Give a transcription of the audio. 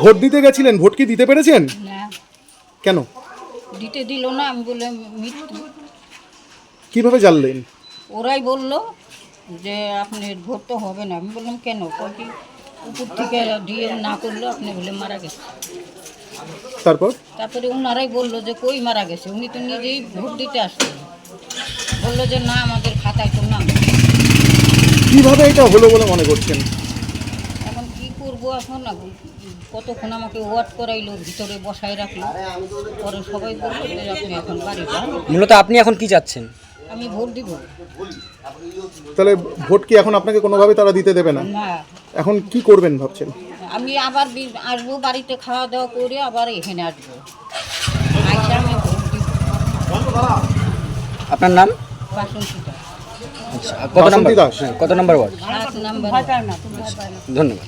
Vote দিতে গেছিলেন, vote কি দিতে পেরেছেন? না, কেন? দিতে দিল না। আমি বললাম মৃত্যু। কিভাবে জানলেন? ওরাই বলল যে আপনি ভোট তো হবে না। আমি বললাম কেন? কি উপর থেকে দিয়ে না করলো, আপনি বলে মারা গেছে। তারপর তারপরে ওনারাই বললো যে কই মারা গেছে, উনি তো নিজেই ভোট দিতে আসছেন। বললো যে না, আমাদের খাতায় তো নাম। কিভাবে এটা হলো বলে মনে করছেন? এখন কি করবো? এখন কতক্ষণ আমাকে ওয়াট করাইলো, ভিতরে বসায় রাখলো। পরে সবাই বললো যে আপনি এখন বাড়ি যান। মূলত আপনি এখন কি চাচ্ছেন? আমি ভোট দিব তাহলে ভোট কি এখন আপনাকে কোনোভাবে তারা দিতে দেবে না? না। এখন কি করবেন ভাবছেন? আমি আবার আসবো, বাড়িতে খাওয়া দাওয়া করে আবার এখানে আসবো। আইসা আমি ভোট দিব। আপনার নাম? বাসন্তীটা আচ্ছা, কত নাম্বার? বাসন্তী দাস। হ্যাঁ, কত নাম্বার ওয়ার্ড? 7 নাম্বার। ধন্যবাদ।